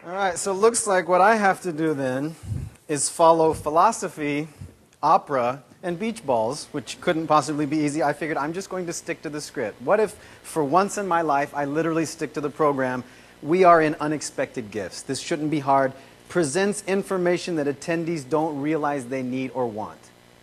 All right, so it looks like what I have to do then is follow philosophy, opera, and beach balls, which couldn't possibly be easy. I figured I'm just going to stick to the script. What if, for once in my life, I literally stick to the program? We are in unexpected gifts. This shouldn't be hard. Presents information that attendees don't realize they need or want.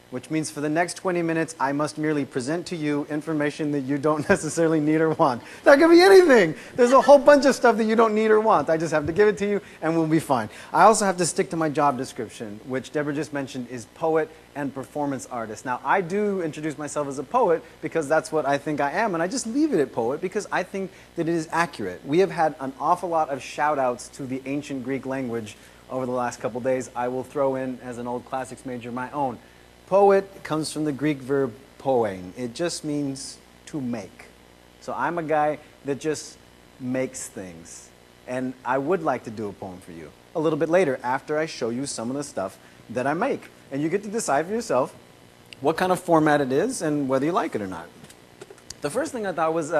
Which means for the next 20 minutes, I must merely present to you information that you don't necessarily need or want. That could be anything. There's a whole bunch of stuff that you don't need or want. I just have to give it to you, and we'll be fine. I also have to stick to my job description, which Deborah just mentioned is poet and performance artist. Now, I do introduce myself as a poet because that's what I think I am, and I just leave it at poet because I think that it is accurate. We have had an awful lot of shout-outs to the ancient Greek language over the last couple days. I will throw in, as an old classics major, my own. Poet comes from the Greek verb poein. It just means to make. So I'm a guy that just makes things. And I would like to do a poem for you a little bit later after I show you some of the stuff that I make. And you get to decide for yourself what kind of format it is and whether you like it or not. The first thing I thought was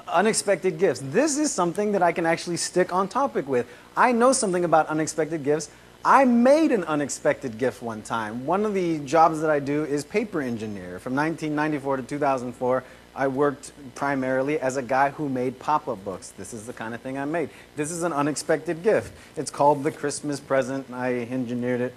unexpected gifts. This is something that I can actually stick on topic with. I know something about unexpected gifts. I made an unexpected gift one time. One of the jobs that I do is paper engineer. From 1994 to 2004, I worked primarily as a guy who made pop-up books. This is the kind of thing I made. This is an unexpected gift. It's called the Christmas present. I engineered it,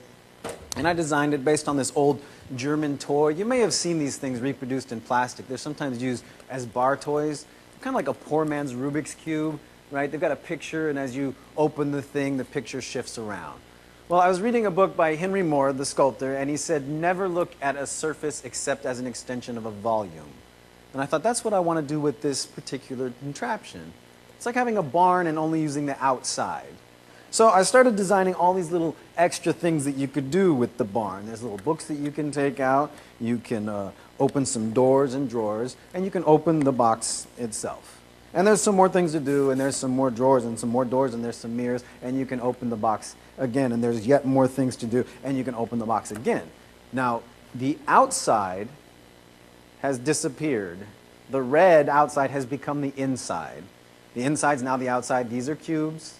and I designed it based on this old German toy. You may have seen these things reproduced in plastic. They're sometimes used as bar toys, kind of like a poor man's Rubik's Cube, right? They've got a picture, and as you open the thing, the picture shifts around. Well, I was reading a book by Henry Moore, the sculptor, and he said, never look at a surface except as an extension of a volume. And I thought, that's what I want to do with this particular contraption. It's like having a barn and only using the outside. So I started designing all these little extra things that you could do with the barn. There's little books that you can take out, you can open some doors and drawers, and you can open the box itself. And there's some more things to do, and there's some more drawers and some more doors, and there's some mirrors, and you can open the box again, and there's yet more things to do, and you can open the box again. Now, the outside has disappeared. The red outside has become the inside. The inside's now the outside. These are cubes.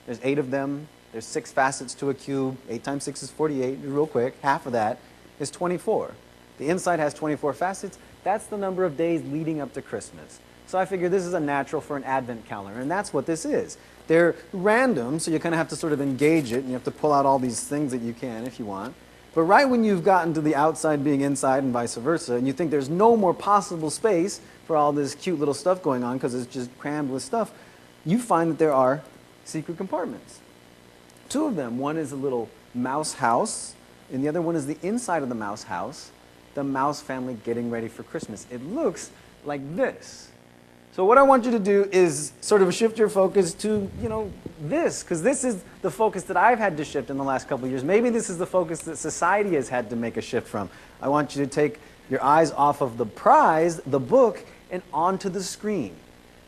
There's 8 of them. There's 6 facets to a cube. 8 times 6 is 48. Real quick, half of that is 24. The inside has 24 facets. That's the number of days leading up to Christmas. So I figured this is a natural for an advent calendar, and that's what this is. They're random, so you kind of have to sort of engage it, and you have to pull out all these things that you can if you want. But right when you've gotten to the outside being inside and vice versa, and you think there's no more possible space for all this cute little stuff going on because it's just crammed with stuff, you find that there are secret compartments. 2 of them. One is a little mouse house, and the other one is the inside of the mouse house, the mouse family getting ready for Christmas. It looks like this. So what I want you to do is sort of shift your focus to, this, because this is the focus that I've had to shift in the last couple of years. Maybe this is the focus that society has had to make a shift from. I want you to take your eyes off of the prize, the book, and onto the screen.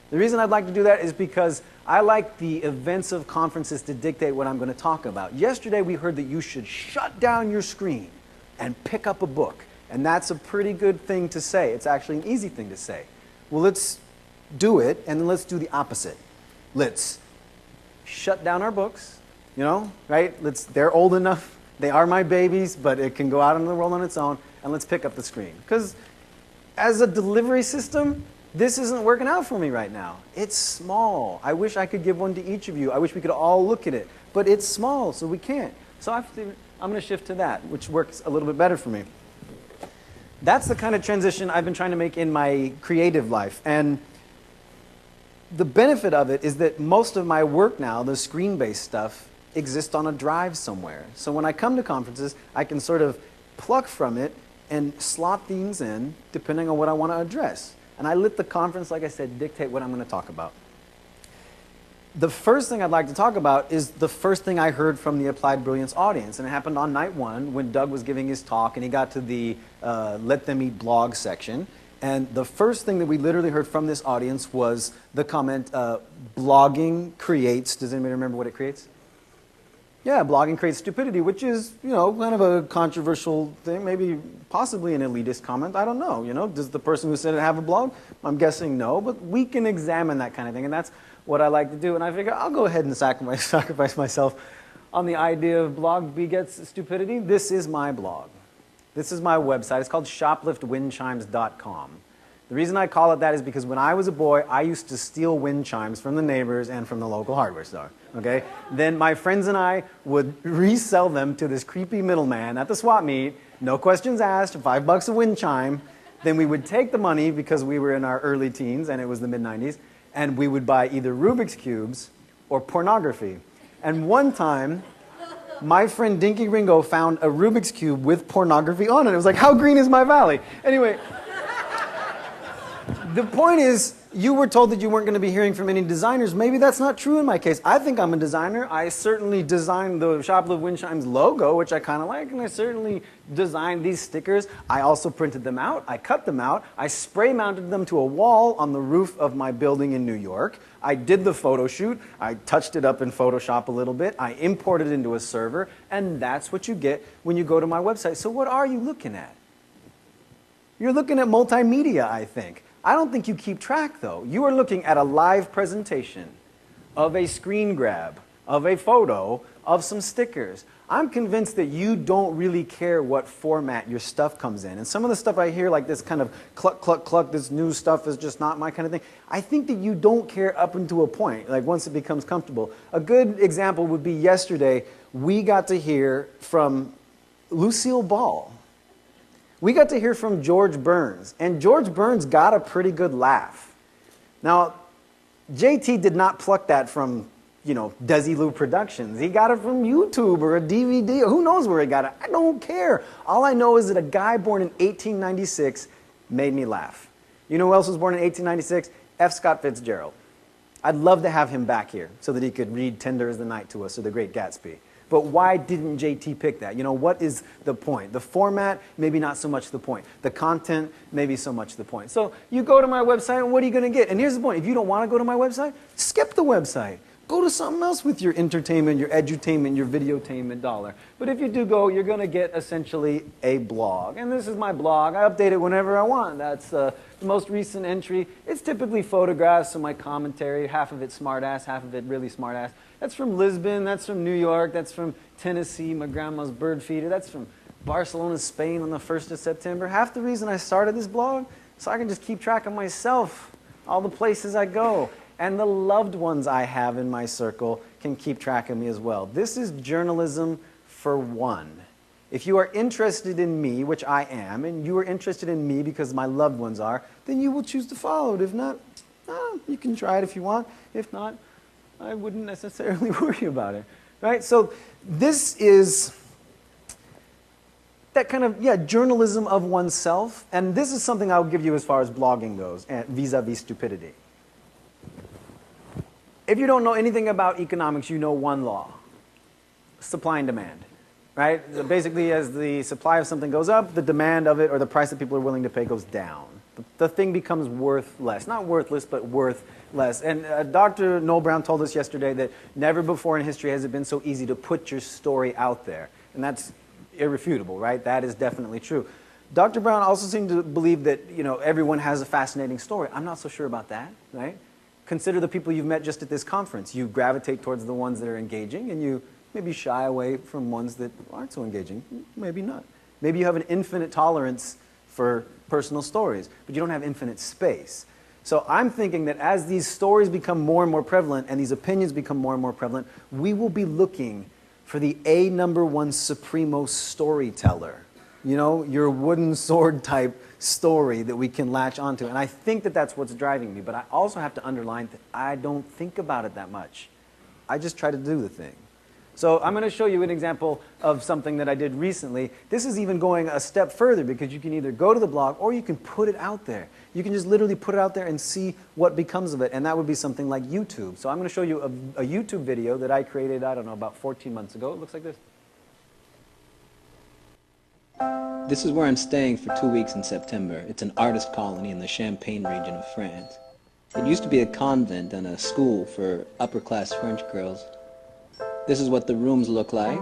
The reason I'd like to do that is because I like the events of conferences to dictate what I'm going to talk about. Yesterday we heard that you should shut down your screen and pick up a book. And that's a pretty good thing to say. It's actually an easy thing to say. Well, let's do it, and then let's do the opposite. Let's shut down our books, right? They're old enough. They are my babies, but it can go out into the world on its own, and let's pick up the screen. Because as a delivery system, this isn't working out for me right now. It's small. I wish I could give one to each of you. I wish we could all look at it, but it's small, so we can't. So I'm going to shift to that, which works a little bit better for me. That's the kind of transition I've been trying to make in my creative life. And the benefit of it is that most of my work now, the screen-based stuff, exists on a drive somewhere. So when I come to conferences, I can sort of pluck from it and slot things in depending on what I want to address. And I let the conference, like I said, dictate what I'm going to talk about. The first thing I'd like to talk about is the first thing I heard from the Applied Brilliance audience. And it happened on night 1 when Doug was giving his talk, and he got to the Let Them Eat blog section. And the first thing that we literally heard from this audience was the comment, blogging creates, does anybody remember what it creates? Yeah, blogging creates stupidity, which is, kind of a controversial thing, maybe possibly an elitist comment. I don't know, Does the person who said it have a blog? I'm guessing no, but we can examine that kind of thing. And that's what I like to do. And I figure I'll go ahead and sacrifice myself on the idea of blog begets stupidity. This is my blog. This is my website. It's called shopliftwindchimes.com. The reason I call it that is because when I was a boy, I used to steal wind chimes from the neighbors and from the local hardware store. Okay? Then my friends and I would resell them to this creepy middleman at the swap meet. No questions asked, $5 a wind chime. Then we would take the money, because we were in our early teens and it was the mid-90s, and we would buy either Rubik's Cubes or pornography. And one time, my friend Dinky Ringo found a Rubik's Cube with pornography on it. It was like, how green is my valley? Anyway, the point is, you were told that you weren't going to be hearing from any designers. Maybe that's not true in my case. I think I'm a designer. I certainly designed the Shoplift Wind Chimes logo, which I kind of like, and I certainly designed these stickers. I also printed them out. I cut them out. I spray mounted them to a wall on the roof of my building in New York. I did the photo shoot. I touched it up in Photoshop a little bit. I imported it into a server, and that's what you get when you go to my website. So what are you looking at? You're looking at multimedia, I think. I don't think you keep track, though. You are looking at a live presentation of a screen grab, of a photo, of some stickers. I'm convinced that you don't really care what format your stuff comes in. And some of the stuff I hear, like this kind of cluck, cluck, cluck, this new stuff is just not my kind of thing. I think that you don't care up until a point, like once it becomes comfortable. A good example would be yesterday, we got to hear from Lucille Ball. We got to hear from George Burns, and George Burns got a pretty good laugh. Now, JT did not pluck that from, Desilu Productions. He got it from YouTube or a DVD. Who knows where he got it? I don't care. All I know is that a guy born in 1896 made me laugh. You know who else was born in 1896? F. Scott Fitzgerald. I'd love to have him back here so that he could read Tender as the Night to us or The Great Gatsby. But why didn't JT pick that? What is the point? The format, maybe not so much the point. The content, maybe so much the point. So you go to my website, and what are you going to get? And here's the point. If you don't want to go to my website, skip the website. Go to something else with your entertainment, your edutainment, your videotainment dollar. But if you do go, you're going to get essentially a blog. And this is my blog. I update it whenever I want. That's the most recent entry. It's typically photographs of my commentary. Half of it smart-ass, half of it really smart-ass. That's from Lisbon, that's from New York, that's from Tennessee, my grandma's bird feeder, that's from Barcelona, Spain on the 1st of September. Half the reason I started this blog, so I can just keep track of myself, all the places I go, and the loved ones I have in my circle can keep track of me as well. This is journalism for one. If you are interested in me, which I am, and you are interested in me because my loved ones are, then you will choose to follow it. If not, you can try it if you want. If not, I wouldn't necessarily worry about it, right? So this is that kind of, journalism of oneself. And this is something I'll give you as far as blogging goes, vis-a-vis stupidity. If you don't know anything about economics, you know one law: supply and demand, right? So basically, as the supply of something goes up, the demand of it, or the price that people are willing to pay, goes down. The thing becomes worth less. Not worthless, but worth less. And Dr. Noel Brown told us yesterday that never before in history has it been so easy to put your story out there. And that's irrefutable, right? That is definitely true. Dr. Brown also seemed to believe that, everyone has a fascinating story. I'm not so sure about that, right? Consider the people you've met just at this conference. You gravitate towards the ones that are engaging, and you maybe shy away from ones that aren't so engaging. Maybe not. Maybe you have an infinite tolerance for personal stories, but you don't have infinite space. So I'm thinking that as these stories become more and more prevalent and these opinions become more and more prevalent, we will be looking for the number one supremo storyteller. Your wooden sword type story that we can latch onto. And I think that that's what's driving me. But I also have to underline that I don't think about it that much. I just try to do the thing. So I'm going to show you an example of something that I did recently. This is even going a step further because you can either go to the blog or you can put it out there. You can just literally put it out there and see what becomes of it. And that would be something like YouTube. So I'm going to show you a YouTube video that I created, I don't know, about 14 months ago. It looks like this. This is where I'm staying for 2 weeks in September. It's an artist colony in the Champagne region of France. It used to be a convent and a school for upper-class French girls. This is what the rooms look like.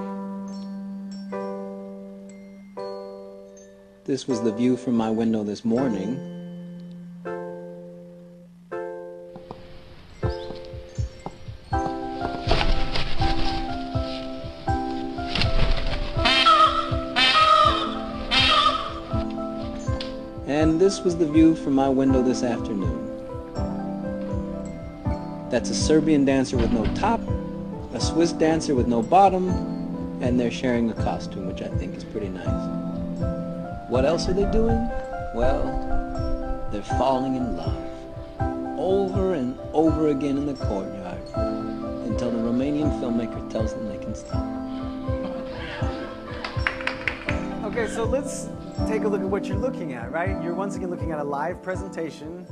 This was the view from my window this morning. this was the view from my window this afternoon. That's a Serbian dancer with no top, a Swiss dancer with no bottom, and they're sharing a costume, which I think is pretty nice. What else are they doing? Well, they're falling in love. Over and over again in the courtyard, until the Romanian filmmaker tells them they can stop. Okay, so let's take a look at what you're looking at, right? You're once again looking at a live presentation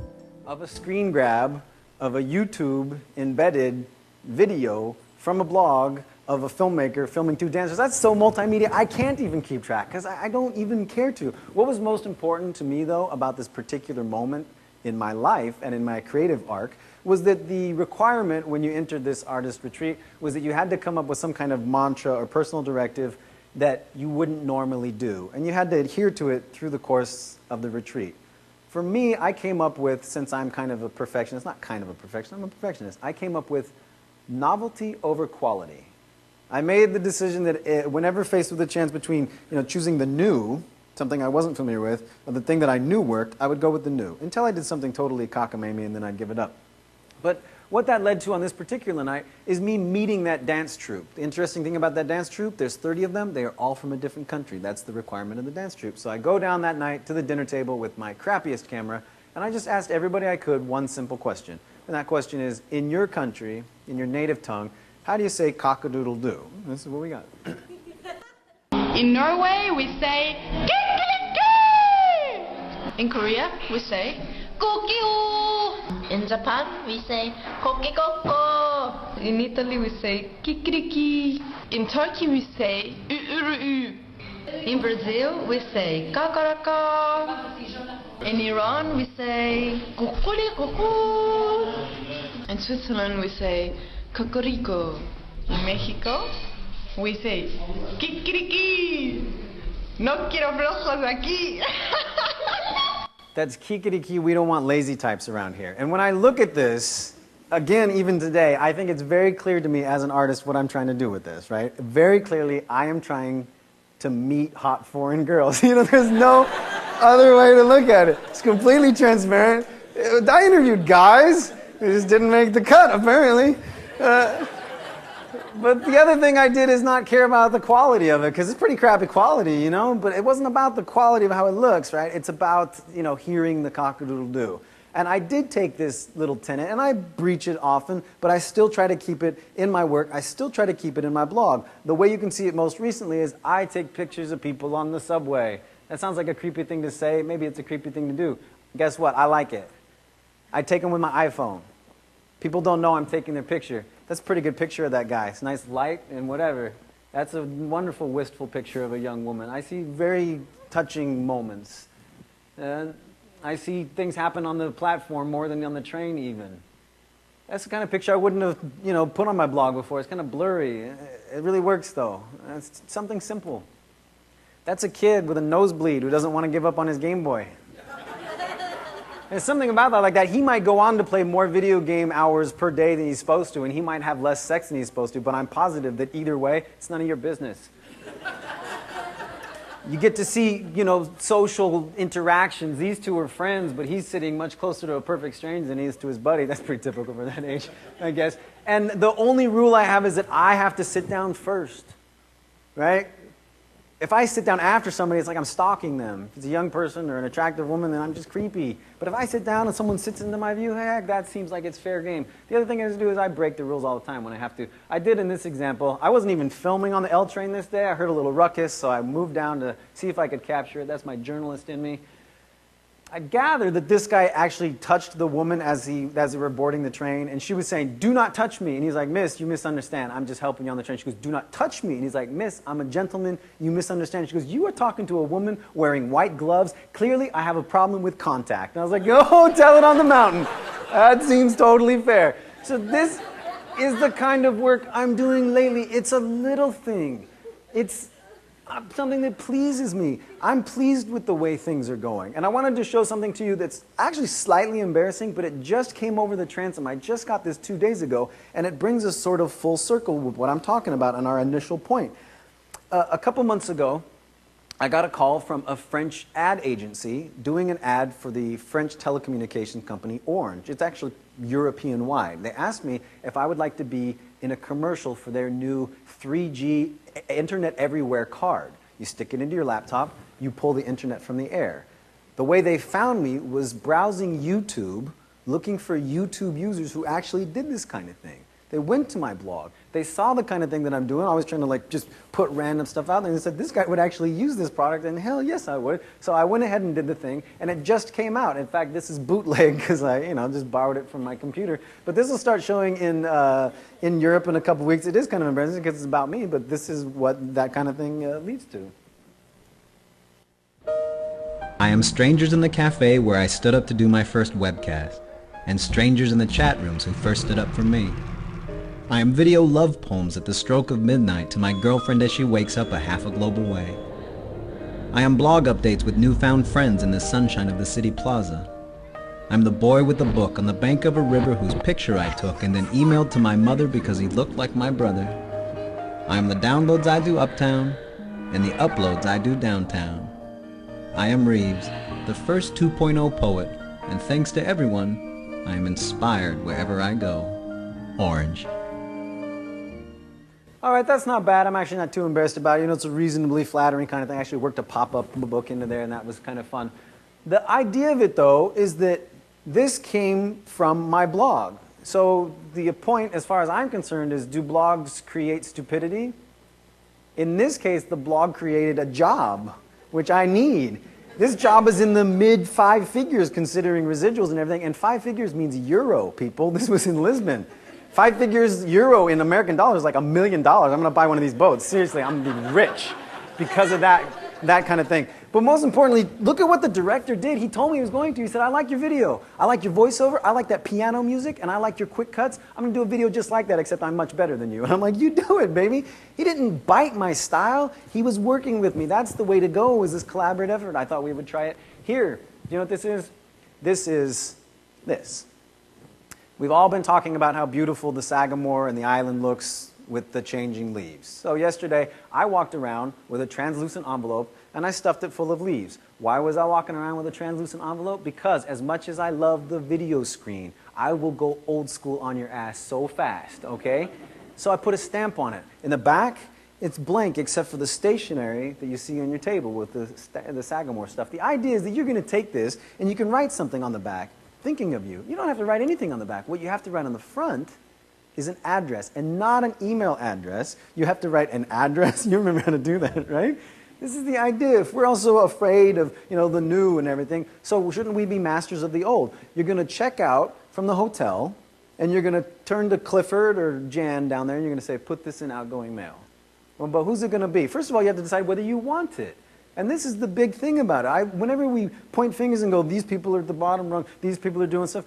of a screen grab of a YouTube embedded video from a blog of a filmmaker filming two dancers. That's so multimedia, I can't even keep track because I don't even care to. What was most important to me, though, about this particular moment in my life and in my creative arc was that the requirement when you entered this artist retreat was that you had to come up with some kind of mantra or personal directive that you wouldn't normally do. And you had to adhere to it through the course of the retreat. For me, I came up with, since I'm kind of a perfectionist, not kind of a perfectionist, I'm a perfectionist, I came up with novelty over quality. I made the decision that whenever faced with a chance between choosing the new, something I wasn't familiar with, or the thing that I knew worked, I would go with the new, until I did something totally cockamamie and then I'd give it up. But what that led to on this particular night is me meeting that dance troupe. The interesting thing about that dance troupe, there's 30 of them, they are all from a different country. That's the requirement of the dance troupe. So I go down that night to the dinner table with my crappiest camera, and I just asked everybody I could one simple question. And that question is, in your country, in your native tongue, how do you say cock-a-doodle-doo? This is what we got. In Norway, we say kikiriki. In Korea, we say Cuckoo. In Japan, we say kokikoko. In Italy, we say kikiriki. In Turkey, we say uuru. In Brazil, we say kakaraka. In Iran, we say kukurikuku. In Switzerland, we say cocorico. In Mexico, we say kikiriki. No quiero flojos aquí. That's kikiriki, we don't want lazy types around here. And when I look at this, again, even today, I think it's very clear to me as an artist what I'm trying to do with this, right? Very clearly, I am trying to meet hot foreign girls. There's no other way to look at it. It's completely transparent. I interviewed guys. They just didn't make the cut, apparently. But the other thing I did is not care about the quality of it, because it's pretty crappy quality, but it wasn't about the quality of how it looks, right? It's about, hearing the cock-a-doodle-doo. And I did take this little tenet, and I breach it often, but I still try to keep it in my work. I still try to keep it in my blog. The way you can see it most recently is I take pictures of people on the subway. That sounds like a creepy thing to say. Maybe it's a creepy thing to do. Guess what? I like it. I take them with my iPhone. People don't know I'm taking their picture. That's a pretty good picture of that guy. It's nice light and whatever. That's a wonderful, wistful picture of a young woman. I see very touching moments. I see things happen on the platform more than on the train even. That's the kind of picture I wouldn't have, put on my blog before. It's kind of blurry. It really works though. It's something simple. That's a kid with a nosebleed who doesn't want to give up on his Game Boy. There's something about that like that. He might go on to play more video game hours per day than he's supposed to, and he might have less sex than he's supposed to, but I'm positive that either way, it's none of your business. You get to see, social interactions. These two are friends, but he's sitting much closer to a perfect stranger than he is to his buddy. That's pretty typical for that age, I guess. And the only rule I have is that I have to sit down first, right? If I sit down after somebody, it's like I'm stalking them. If it's a young person or an attractive woman, then I'm just creepy. But if I sit down and someone sits into my view, heck, that seems like it's fair game. The other thing I do is I break the rules all the time when I have to. I did in this example. I wasn't even filming on the L train this day. I heard a little ruckus, so I moved down to see if I could capture it. That's my journalist in me. I gathered that this guy actually touched the woman as they were boarding the train, and she was saying, "Do not touch me." And he's like, "Miss, you misunderstand. I'm just helping you on the train." She goes, "Do not touch me." And he's like, "Miss, I'm a gentleman. You misunderstand." She goes, "You are talking to a woman wearing white gloves. Clearly, I have a problem with contact." And I was like, "Oh, tell it on the mountain. That seems totally fair." So this is the kind of work I'm doing lately. It's a little thing. It's something that pleases me. I'm pleased with the way things are going. And I wanted to show something to you that's actually slightly embarrassing, but it just came over the transom. I just got this 2 days ago, and it brings us sort of full circle with what I'm talking about on our initial point. A couple months ago, I got a call from a French ad agency doing an ad for the French telecommunications company Orange. It's actually European-wide. They asked me if I would like to be in a commercial for their new 3G Internet Everywhere card. You stick it into your laptop, you pull the internet from the air. The way they found me was browsing YouTube, looking for YouTube users who actually did this kind of thing. They went to my blog. They saw the kind of thing that I'm doing. I was trying to like just put random stuff out there, and they said, this guy would actually use this product, and hell yes I would. So I went ahead and did the thing, and it just came out. In fact, this is bootleg because I just borrowed it from my computer. But this will start showing in Europe in a couple weeks. It is kind of embarrassing because it's about me, but this is what that kind of thing leads to. I am strangers in the cafe where I stood up to do my first webcast, and strangers in the chat rooms who first stood up for me. I am video love poems at the stroke of midnight to my girlfriend as she wakes up a half a globe away. I am blog updates with newfound friends in the sunshine of the city plaza. I'm the boy with the book on the bank of a river whose picture I took and then emailed to my mother because he looked like my brother. I am the downloads I do uptown and the uploads I do downtown. I am Rives, the first 2.0 poet, and thanks to everyone, I am inspired wherever I go. Orange. All right, that's not bad. I'm actually not too embarrassed about it. It's a reasonably flattering kind of thing. I actually worked a pop-up book into there, and that was kind of fun. The idea of it, though, is that this came from my blog. So the point, as far as I'm concerned, is do blogs create stupidity? In this case, the blog created a job, which I need. This job is in the mid 5 figures considering residuals and everything, and 5 figures means euro, people. This was in Lisbon. 5 figures euro in American dollars is like $1 million. I'm going to buy one of these boats. Seriously, I'm going to be rich because of that kind of thing. But most importantly, look at what the director did. He told me he was going to. He said, I like your video. I like your voiceover. I like that piano music. And I like your quick cuts. I'm going to do a video just like that, except I'm much better than you. And I'm like, you do it, baby. He didn't bite my style. He was working with me. That's the way to go, is this collaborative effort. I thought we would try it here. Do you know what this is? This is this. We've all been talking about how beautiful the Sagamore and the island looks with the changing leaves. So yesterday, I walked around with a translucent envelope and I stuffed it full of leaves. Why was I walking around with a translucent envelope? Because as much as I love the video screen, I will go old school on your ass so fast, okay? So I put a stamp on it. In the back, it's blank except for the stationery that you see on your table with the Sagamore stuff. The idea is that you're going to take this and you can write something on the back thinking of you. You don't have to write anything on the back. What you have to write on the front is an address, and not an email address. You have to write an address. You remember how to do that, right? This is the idea. If we're also afraid of the new and everything, so shouldn't we be masters of the old? You're going to check out from the hotel, and you're going to turn to Clifford or Jan down there, and you're going to say, put this in outgoing mail. Well, but who's it going to be? First of all, you have to decide whether you want it. And this is the big thing about it. Whenever we point fingers and go, these people are at the bottom rung, these people are doing stuff,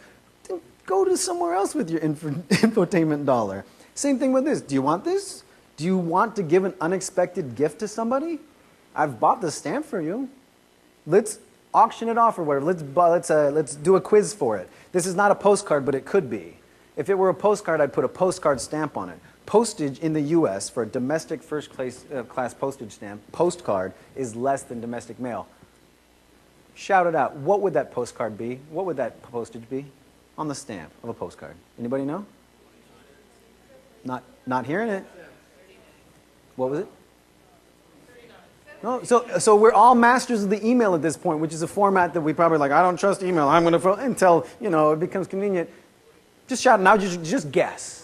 then go to somewhere else with your infotainment dollar. Same thing with this. Do you want this? Do you want to give an unexpected gift to somebody? I've bought the stamp for you. Let's auction it off or whatever. Let's do a quiz for it. This is not a postcard, but it could be. If it were a postcard, I'd put a postcard stamp on it. Postage in the U.S. for a domestic first-class postage stamp, postcard, is less than domestic mail. Shout it out. What would that postcard be? What would that postage be on the stamp of a postcard? Anybody know? Not hearing it. What was it? No. So we're all masters of the email at this point, which is a format that we probably like. I don't trust email. I'm going to until it becomes convenient. Just shout it out. Just guess.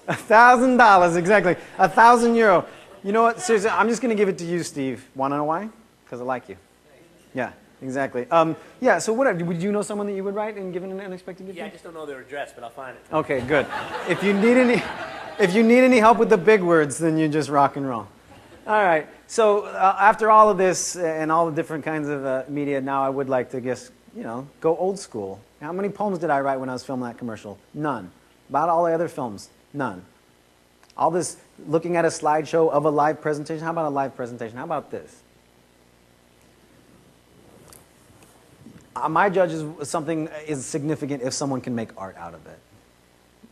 $1,000, exactly. €1,000. You know what? Seriously, I'm just going to give it to you, Steve. Want to know why? Because I like you. Yeah, exactly. Yeah. So what? Would you know someone that you would write and give an unexpected gift? Yeah, I just don't know their address, but I'll find it. Okay, good. If you need any help with the big words, then you just rock and roll. All right. So after all of this and all the different kinds of media, now I would like to just go old school. How many poems did I write when I was filming that commercial? None. About all the other films. None. All this looking at a slideshow of a live presentation. How about a live presentation? How about this? My judge is something is significant if someone can make art out of it.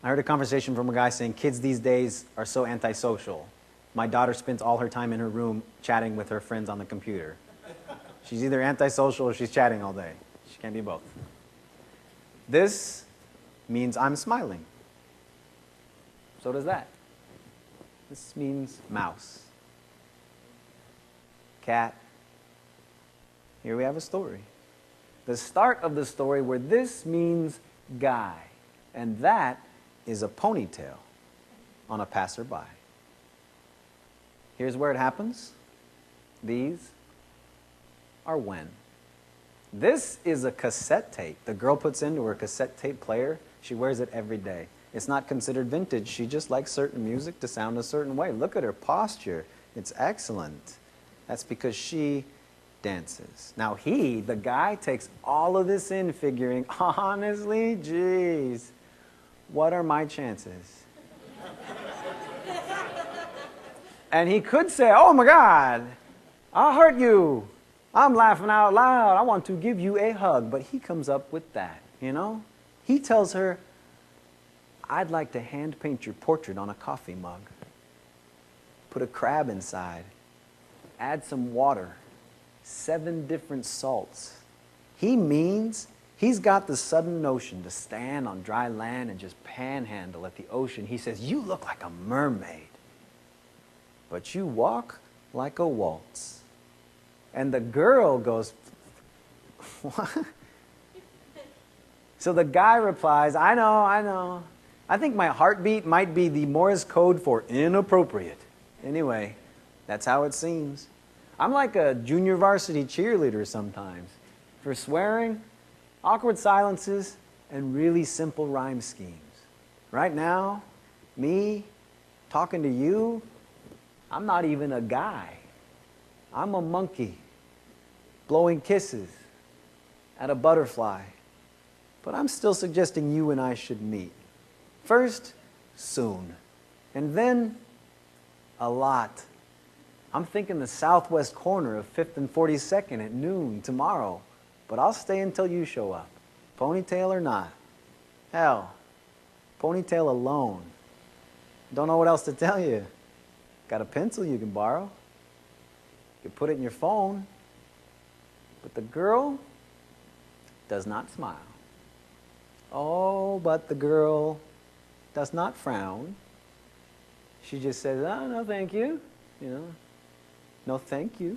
I heard a conversation from a guy saying kids these days are so antisocial. My daughter spends all her time in her room chatting with her friends on the computer. She's either antisocial or she's chatting all day. She can't be both. This means I'm smiling. So does that. This means mouse. Cat. Here we have a story. The start of the story where this means guy, and that is a ponytail on a passerby. Here's where it happens. These are when. This is a cassette tape the girl puts into her cassette tape player. She wears it every day. It's not considered vintage. She just likes certain music to sound a certain way. Look at her posture. It's excellent. That's because she dances. Now he, the guy, takes all of this in figuring, honestly, geez, what are my chances? And he could say, oh my God, I'll hurt you. I'm laughing out loud. I want to give you a hug. But he comes up with that, you know? He tells her, I'd like to hand paint your portrait on a coffee mug. Put a crab inside. Add some water. 7 different salts. He means he's got the sudden notion to stand on dry land and just panhandle at the ocean. He says, you look like a mermaid, but you walk like a waltz. And the girl goes, what? So the guy replies, I know. I think my heartbeat might be the Morse code for inappropriate. Anyway, that's how it seems. I'm like a junior varsity cheerleader sometimes. For swearing, awkward silences, and really simple rhyme schemes. Right now, me talking to you, I'm not even a guy. I'm a monkey blowing kisses at a butterfly. But I'm still suggesting you and I should meet. First, soon. And then, a lot. I'm thinking the southwest corner of 5th and 42nd at noon tomorrow. But I'll stay until you show up. Ponytail or not. Hell, ponytail alone. Don't know what else to tell you. Got a pencil you can borrow. You can put it in your phone. But the girl does not smile. Oh, but the girl does not frown. She just says, oh, no, thank you. You know, no, thank you.